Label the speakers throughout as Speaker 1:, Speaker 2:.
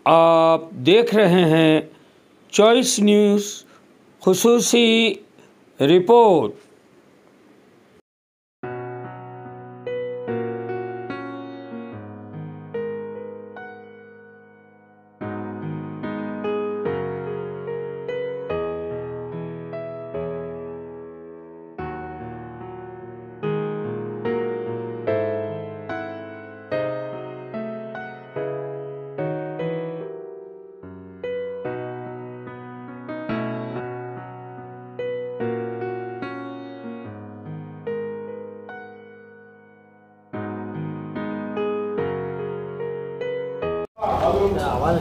Speaker 1: आप देख रहे हैं चॉइस न्यूज़ खुसूसी रिपोर्ट।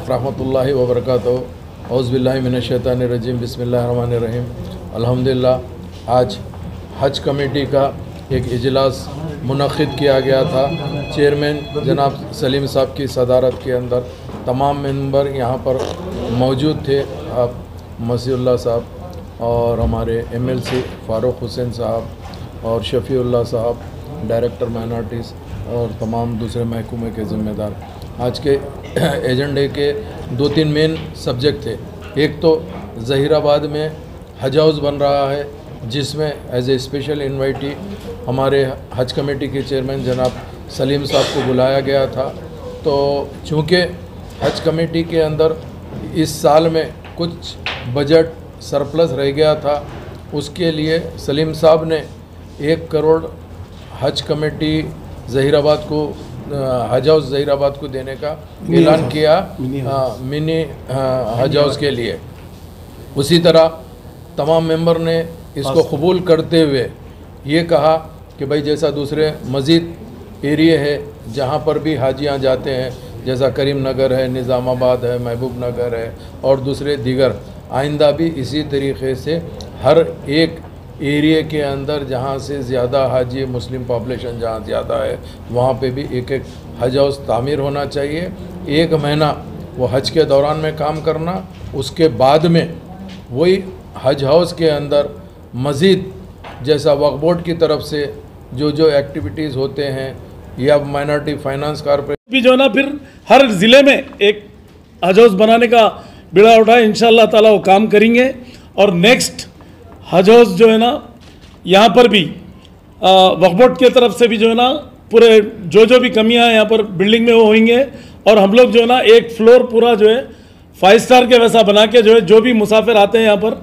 Speaker 2: रहमतुल्लाहि व बरकातुहू। औज़ुबिल्लाहि मिनश्शैतानिर्रजीम। बिस्मिल्लाहिर्रहमानिर्रहीम। अल्हम्दुलिल्लाह आज हज कमेटी का एक इजलास मुनक़्क़िद किया गया था। चेयरमैन जनाब सलीम साहब की सदारत के अंदर तमाम मेंबर यहाँ पर मौजूद थे। आप मसीहुल्लाह साहब और हमारे MLC फ़ारूक हुसैन साहब और शफ़ीउल्लाह साहब, डायरेक्टर माइनॉरिटीज़ और तमाम दूसरे महकमे के ज़िम्मेदार। आज के एजेंडे के 2-3 मेन सब्जेक्ट थे। एक तो ज़हीराबाद में हज हाउस बन रहा है, जिसमें एज ए स्पेशल इन्वाइटी हमारे हज कमेटी के चेयरमैन जनाब सलीम साहब को बुलाया गया था। तो चूँकि हज कमेटी के अंदर इस साल में कुछ बजट सरप्लस रह गया था, उसके लिए सलीम साहब ने 1 करोड़ हज कमेटी ज़हीराबाद को हज हाउस ज़हीराबाद को देने का ऐलान किया, मिनी हज हाउस के लिए। उसी तरह तमाम मेंबर ने इसको कबूल करते हुए ये कहा कि भाई जैसा दूसरे मज़ीद एरिए है जहाँ पर भी हाजियाँ जाते हैं, जैसा करीम नगर है, निज़ामाबाद है, महबूब नगर है और दूसरे दीगर, आइंदा भी इसी तरीक़े से हर एक एरिए के अंदर जहाँ से ज़्यादा हाजी मुस्लिम पॉपुलेशन जहाँ ज़्यादा है वहाँ पे भी एक हज हाउस तामीर होना चाहिए। 1 महीना वो हज के दौरान में काम करना, उसके बाद में वही हज हाउस के अंदर मज़ीद जैसा वक्फ बोर्ड की तरफ से जो एक्टिविटीज़ होते हैं या माइनॉरिटी फाइनेंस कॉर्पोरेशन
Speaker 3: भी जो है ना, फिर हर ज़िले में एक हज हाउस बनाने का बिड़ा उठाए, इंशाअल्लाह ताला वो काम करेंगे। और नेक्स्ट हज हाउस जो है ना, यहाँ पर भी वक्फ बोर्ड की तरफ से भी जो है ना पूरे जो भी कमियाँ हैं यहाँ पर बिल्डिंग में वो होंगे। और हम लोग जो है ना 1 फ्लोर पूरा जो है 5 स्टार के वैसा बना के जो है, जो भी मुसाफिर आते हैं यहाँ पर,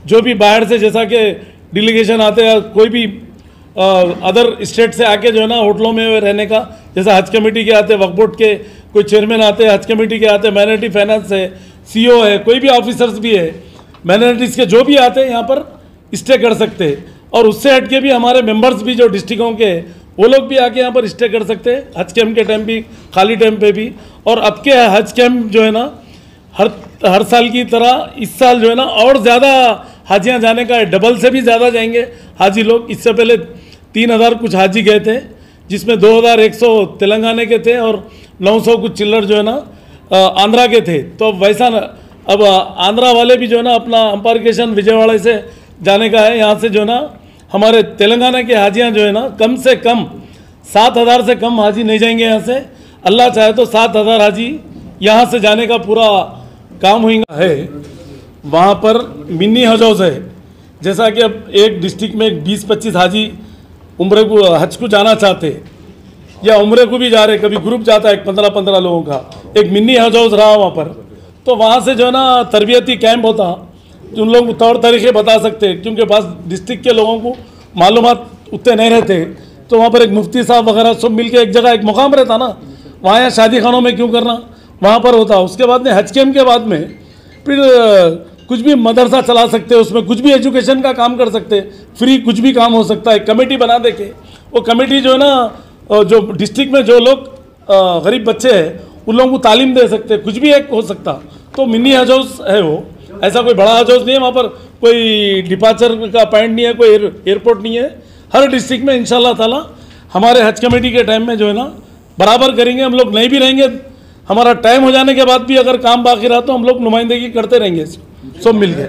Speaker 3: जो भी बाहर से जैसा कि डेलीगेशन आते हैं, कोई भी अदर स्टेट से आके जो है ना होटलों में रहने का, जैसा हज कमेटी के आते हैं, वक्फ बोर्ड के कोई चेयरमैन आते हैं, हज कमेटी के आते हैं, माइनॉरिटी फाइनेंस है, CO है, कोई भी ऑफिसर्स भी है, माइनॉरिटीज़ के जो भी आते हैं यहाँ पर स्टे कर सकते हैं। और उससे हट के भी हमारे मेंबर्स भी जो डिस्ट्रिक्टों के, वो लोग भी आके यहाँ पर स्टे कर सकते हैं, हज कैम्प के टाइम भी, खाली टाइम पे भी। और अब के हज कैम्प जो है ना हर साल की तरह इस साल जो है ना और ज़्यादा हाजियाँ जाने का है, डबल से भी ज़्यादा जाएंगे हाजी लोग। इससे पहले 3000 कुछ हाजी गए थे, जिसमें 2100 तेलंगाना के थे और 900 कुछ चिल्लर जो है ना आंध्रा के थे। तो अब वैसा अब आंध्रा वाले भी जो है ना अपना एम्बार्केशन विजयवाड़ा से जाने का है। यहाँ से जो है ना हमारे तेलंगाना के हाजियाँ जो है ना कम से कम 7000 से कम हाजी नहीं जाएंगे यहाँ से। अल्लाह चाहे तो 7000 हाजी यहाँ से जाने का पूरा काम होगा है। वहाँ पर मिनी हज हाउस है, जैसा कि अब एक डिस्ट्रिक्ट में 20-25 हाजी उम्र को हज को जाना चाहते या उम्र को भी जा रहे, कभी ग्रुप जाता है 15-15 लोगों का, एक मिनी हज हाउस रहा वहाँ पर। तो वहाँ से जो है ना तरबियती कैंप होता, उन लोगों को तौर तरीके बता सकते हैं, क्योंकि पास डिस्ट्रिक्ट के लोगों को मालूमात उतने नहीं रहते। तो वहाँ पर एक मुफ्ती साहब वगैरह सब मिलके एक जगह एक मुकाम रहता ना, वहाँ यहाँ शादी खानों में क्यों करना, वहाँ पर होता। उसके बाद में हज कैम्प के बाद में फिर कुछ भी मदरसा चला सकते हैं, उसमें कुछ भी एजुकेशन का काम कर सकते हैं, फ्री कुछ भी काम हो सकता है। कमेटी बना दे के वो कमेटी जो है ना जो डिस्ट्रिक्ट में जो लोग गरीब बच्चे हैं उन लोगों को तालीम दे सकते हैं, कुछ भी एक हो सकता। तो मिनी हज हाउस है वो, ऐसा कोई बड़ा हज हाउस नहीं है। वहाँ पर कोई डिपार्चर का पॉइंट नहीं है, कोई एयरपोर्ट नहीं है। हर डिस्ट्रिक्ट में इंशाल्लाह ताला हमारे हज कमेटी के टाइम में जो है ना बराबर करेंगे। हम लोग नहीं भी रहेंगे, हमारा टाइम हो जाने के बाद भी अगर काम बाकी रहा तो हम लोग नुमाइंदगी करते रहेंगे सब मिल के।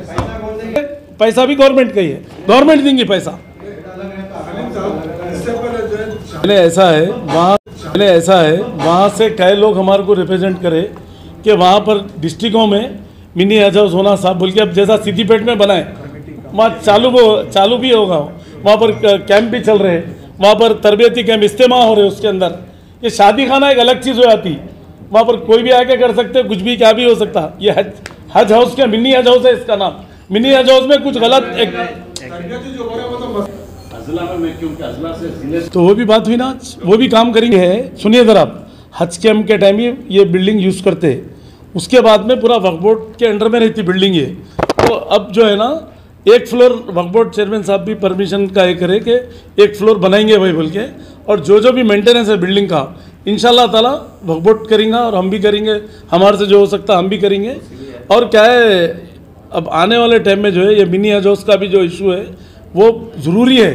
Speaker 3: पैसा भी गवर्नमेंट का ही है, गवर्नमेंट देंगी पैसा। पहले ऐसा है वहाँ से कई लोग हमारे को रिप्रेजेंट करे, कि वहाँ पर डिस्ट्रिक्टों में मिनी हज हाउस होना साहब बोल के, अब जैसा सिद्दीपेट में बना है वहाँ चालू भी होगा, वहाँ पर कैंप भी चल रहे हैं, वहाँ पर तरबियती कैंप इस्तेमाल हो रहे हैं उसके अंदर। ये शादी खाना एक अलग चीज़ हो जाती, वहाँ पर कोई भी आके कर सकते, कुछ भी क्या भी हो सकता। ये हज हाउस क्या मिनी हज हाउस है इसका नाम। मिनी हज हाउस में कुछ गलत तो वो भी बात हुई ना, वो भी काम करेंगे है। सुनिए जरा, आप हज कैंप के टाइम ही ये बिल्डिंग यूज़ करते, उसके बाद में पूरा वक्फ बोर्ड के अंडर में रहती बिल्डिंग है। तो अब जो है ना, एक फ्लोर वक्फ बोर्ड चेयरमैन साहब भी परमिशन का ये करे कि एक फ्लोर बनाएंगे भाई बोल के, और जो भी मेंटेनेंस है बिल्डिंग का इंशाल्लाह ताला वक्फ बोर्ड करेंगे और हम भी करेंगे, हमारे से जो हो सकता हम भी करेंगे। और क्या है, अब आने वाले टाइम में जो है ये मिनी हज हाउस का भी जो इशू है वो ज़रूरी है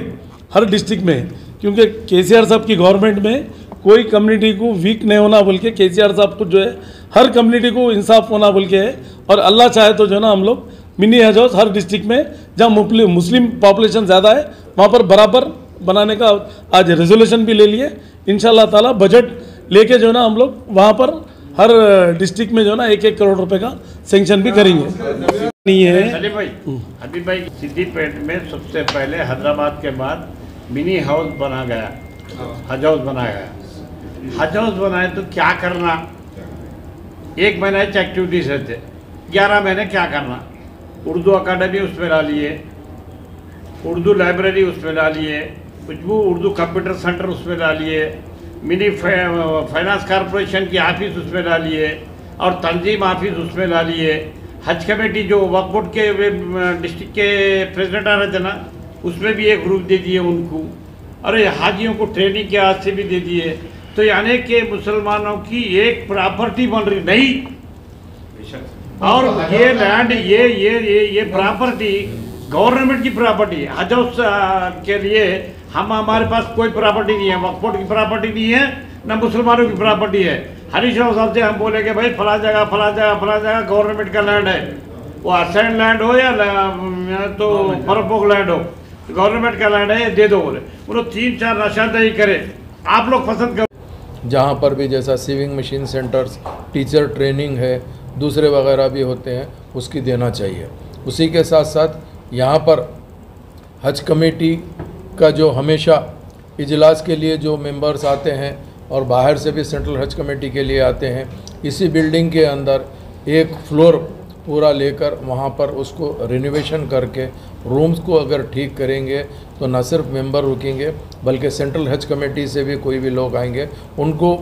Speaker 3: हर डिस्ट्रिक्ट में, क्योंकि केसीआर साहब की गवर्नमेंट में कोई कम्युनिटी को वीक नहीं होना बोल के, केसीआर साहब को जो है हर कम्युनिटी को इंसाफ होना बोल के है। और अल्लाह चाहे तो जो है ना हम लोग मिनी हज हाउस हर डिस्ट्रिक्ट में जहाँ मुस्लिम पॉपुलेशन ज़्यादा है वहाँ पर बराबर बनाने का आज रेजोल्यूशन भी ले लिए। इंशाल्लाह ताला बजट लेके जो है ना हम लोग वहाँ पर हर डिस्ट्रिक्ट में जो है ना 1-1 करोड़ रुपए का सेंक्शन भी करेंगे। नहीं है
Speaker 4: सलीम भाई, हबीब भाई, सिद्दीपेट में सबसे पहले हैदराबाद के बाद मिनी हाउस बना गया, हज हाउस बनाया गया। हज हाउस बनाए तो क्या करना, 1 महीना एक्टिविटीज रहते, 11 महीने क्या करना। उर्दू अकाडमी उसमें ला लिए, उर्दू लाइब्रेरी उसमें ला लिए, खुशबू उर्दू कंप्यूटर सेंटर उसमें ला लिए, मिनी फाइनेंस कॉरपोरेशन की ऑफिस उसमें ला लिए, और तंजीम ऑफिस उसमें ला लिए। हज कमेटी जो वक्फ बोर्ड के डिस्ट्रिक्ट के प्रेसिडेंट आ रहे थे ना, उसमें भी एक ग्रुप दे दिए उनको। अरे हाजियों को ट्रेनिंग के हाथ से भी दे दिए। तो यानी कि मुसलमानों की एक प्रॉपर्टी बन रही नहीं, और ये लैंड ये प्रॉपर्टी गवर्नमेंट की प्रॉपर्टी है। हज हाउस के लिए हमारे पास कोई प्रॉपर्टी नहीं है, वक्फ बोर्ड की प्रॉपर्टी नहीं है, न मुसलमानों की प्रॉपर्टी है। हरीश राव साहब से हम बोले कि भाई फला जगह गवर्नमेंट का लैंड है, वो असाइन लैंड हो या तो फरोपोक लैंड हो, गवर्नमेंट का लैंड है, दे दो। बोले उन्होंने 3-4 निशानदेही करे, आप लोग पसंद करो।
Speaker 2: जहाँ पर भी जैसा sewing machine centres, teacher training है, दूसरे वगैरह भी होते हैं, उसकी देना चाहिए। उसी के साथ साथ यहाँ पर हज कमेटी का जो हमेशा इजलास के लिए जो मेंबर्स आते हैं और बाहर से भी सेंट्रल हज कमेटी के लिए आते हैं, इसी बिल्डिंग के अंदर एक फ्लोर पूरा लेकर वहाँ पर उसको रिनोवेशन करके रूम्स को अगर ठीक करेंगे तो न सिर्फ मेंबर रुकेंगे बल्कि सेंट्रल हज कमेटी से भी कोई भी लोग आएंगे, उनको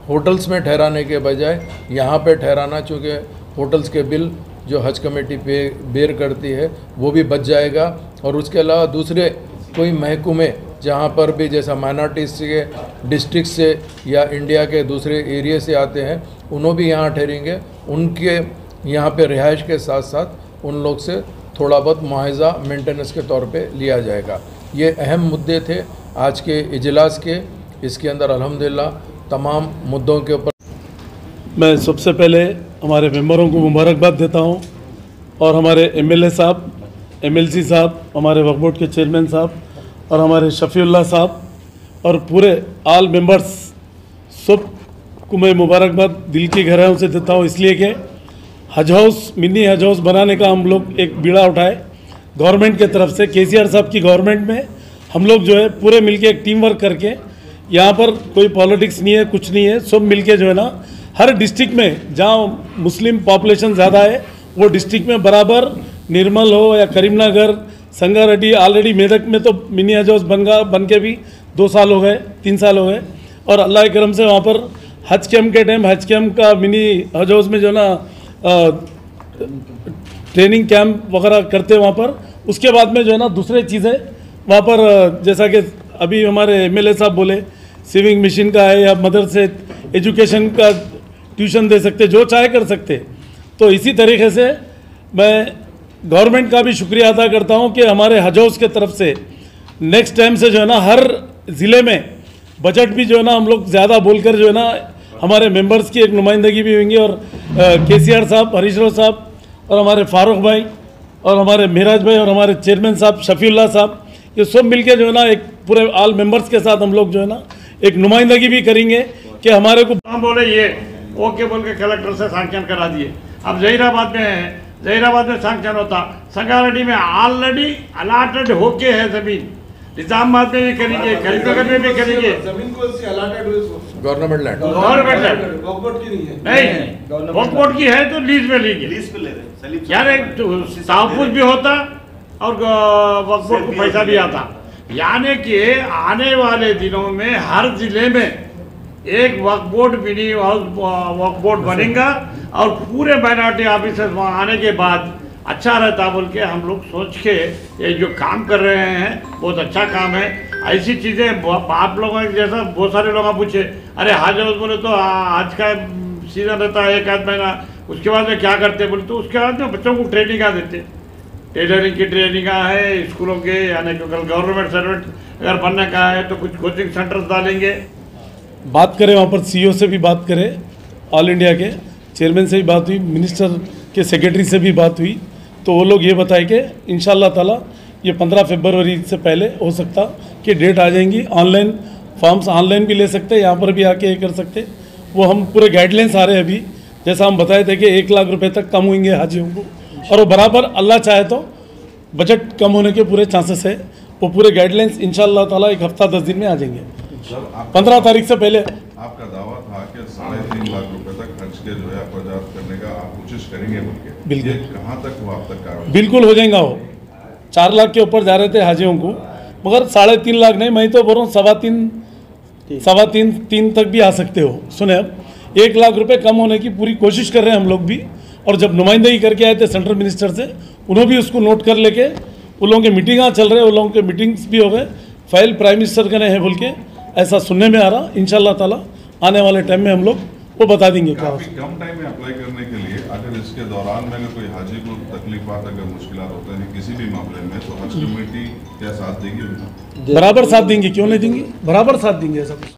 Speaker 2: होटल्स में ठहराने के बजाय यहाँ पे ठहराना, चूँकि होटल्स के बिल जो हज कमेटी पे बेयर करती है वो भी बच जाएगा। और उसके अलावा दूसरे कोई महकमे जहाँ पर भी जैसा माइनॉरिटीज़ के डिस्ट्रिक्ट से या इंडिया के दूसरे एरिया से आते हैं, उन्हों भी यहाँ ठहरेंगे, उनके यहाँ पे रिहाइश के साथ साथ उन लोग से थोड़ा बहुत मुआवजा मेंटेनेंस के तौर पे लिया जाएगा। ये अहम मुद्दे थे आज के इजलास के। इसके अंदर अल्हम्दुलिल्लाह तमाम मुद्दों के ऊपर
Speaker 3: मैं सबसे पहले हमारे मेंबरों को मुबारकबाद देता हूं, और हमारे एमएलए साहब, एमएलसी साहब, हमारे वक्फ बोर्ड के चेयरमैन साहब और हमारे शफीउल्लाह साहब और पूरे ऑल मेंबर्स सब को मैं मुबारकबाद दिल की गहराइयों से देता हूं, इसलिए कि हज हाउस, मिनी हज हाउस बनाने का हम लोग एक बीड़ा उठाए गवर्नमेंट की तरफ से। केसीआर साहब की गवर्नमेंट में हम लोग जो है पूरे मिलके एक टीम वर्क करके, यहाँ पर कोई पॉलिटिक्स नहीं है, कुछ नहीं है, सब मिलके जो है ना हर डिस्ट्रिक्ट में जहाँ मुस्लिम पॉपुलेशन ज़्यादा है वो डिस्ट्रिक्ट में बराबर, निर्मल हो या करीमनगर, संगारेड्डी, ऑलरेडी मेदक में तो मिनी हज हाउस बन के भी 2 साल हो गए, 3 साल हो गए। और अल्लाह के करम से वहाँ पर हज कैम्प के टाइम हज कैम्प का मिनी हज हाउस में जो ना ट्रेनिंग कैंप वगैरह करते वहाँ पर। उसके बाद में जो है ना दूसरे चीज़ें वहाँ पर, जैसा कि अभी हमारे एमएलए साहब बोले, सीविंग मशीन का है या मदरसे एजुकेशन का ट्यूशन दे सकते, जो चाहे कर सकते। तो इसी तरीके से मैं गवर्नमेंट का भी शुक्रिया अदा करता हूँ कि हमारे हज हाउस के तरफ से नेक्स्ट टाइम से जो है ना हर ज़िले में बजट भी जो है ना हम लोग ज़्यादा बोलकर जो है ना हमारे मेंबर्स की एक नुमाइंदगी भी होंगी। और केसीआर साहब, हरीश राव साहब और हमारे फारूक भाई और हमारे मेराज भाई और हमारे चेयरमैन साहब शफीउल्लाह साहब, ये सब मिलके जो है ना एक पूरे ऑल मेंबर्स के साथ हम लोग जो है ना एक नुमाइंदगी भी करेंगे कि हमारे को
Speaker 4: हम बोले ये ओके बोल के कलेक्टर से सैंक्शन करा दिए। अब जहीराबाद में है, जहीराबाद में सैंक्शन होता, संगारेड्डी में ऑलरेडी अलॉटेड होके है ज़मीन, निजामाबाद में भी करेंगे, करीमनगर में भी करेंगे।
Speaker 5: जमीन को अलॉटेड हुई,
Speaker 2: गवर्नमेंट लैंड,
Speaker 4: गवर्नमेंट लैंड,
Speaker 5: वक्फ की नहीं है।
Speaker 4: नहीं, वक्फ बोर्ड की है तो लीज में लेंगे,
Speaker 6: लीज पे ले रहे हैं।
Speaker 4: यार एक तहफ़्फ़ुज़ भी होता और वक्फ बोर्ड को पैसा भी आता। यानी कि आने वाले दिनों में हर जिले में एक वक्फ बोर्ड, मिनी हाउस वक्फ बोर्ड बनेगा और पूरे माइनॉरिटी ऑफिसर्स वहाँ आने के बाद अच्छा रहता बोल के हम लोग सोच के ये जो काम कर रहे हैं बहुत अच्छा काम है। ऐसी चीज़ें आप लोगों के जैसा बहुत सारे लोग पूछे, अरे हज हाउस बोले तो आज का सीजन रहता है एक आध महीना, उसके बाद में क्या करते बोले तो उसके बाद में बच्चों को ट्रेनिंग देते, टेलरिंग की ट्रेनिंग है स्कूलों के, यानी कि कल गवर्नमेंट सर्वेंट अगर बनने का है तो कुछ कोचिंग सेंटर्स डालेंगे।
Speaker 3: बात करें वहाँ पर सीईओ से भी बात करें, ऑल इंडिया के चेयरमैन से भी बात हुई, मिनिस्टर के सेक्रेटरी से भी बात हुई, तो वो लोग ये बताए कि इंशाल्लाह ताला ये 15 फरवरी से पहले हो सकता कि डेट आ जाएंगी। ऑनलाइन फॉर्म्स ऑनलाइन भी ले सकते हैं, यहाँ पर भी आके ये कर सकते। वो हम पूरे गाइडलाइंस आ रहे हैं अभी, जैसा हम बताए थे कि 1 लाख रुपए तक कम होंगे हाजियों को, और वो बराबर अल्लाह चाहे तो बजट कम होने के पूरे चांसेस है। वो पूरे गाइडलाइंस इंशाल्लाह ताला 1 हफ्ता 10 दिन में आ जाएंगे। 15 तारीख से पहले
Speaker 7: आपका दावा था कि 3.5 लाख रुपए तक खर्च के जो है अखराजात करने का आप कोशिश करेंगे बोल के,
Speaker 3: बिल्कुल।
Speaker 7: ये कहाँ तक हुआ अब तक कार्रवाई?
Speaker 3: बिल्कुल हो जाएगा। वो 4 लाख के ऊपर जा रहे थे हाजियों को, मगर 3.5 लाख नहीं, मैं तो बोल रहा हूँ 3.5 तक भी आ सकते हो। सुने, अब 1 लाख रुपए कम होने की पूरी कोशिश कर रहे हैं हम लोग भी, और जब नुमाइंदगी करके आए थे सेंट्रल मिनिस्टर से, उन्होंने भी उसको नोट कर लेके उन लोगों के मीटिंग चल रहे हैं, उन लोगों के मीटिंग्स भी हो गए, फाइल प्राइम मिनिस्टर के है बोल के ऐसा सुनने में आ रहा। इंशाल्लाह ताला आने वाले टाइम में हम लोग वो बता देंगे।
Speaker 7: काफी कम टाइम में अप्लाई करने के लिए, अगर इसके दौरान में अगर कोई हाजी को तकलीफात अगर मुश्किलात होते हैं किसी भी मामले में, तो हज कमेटी क्या साथ देगी?
Speaker 3: बराबर साथ देंगे, क्यों नहीं देंगी, बराबर साथ देंगे ऐसा कुछ।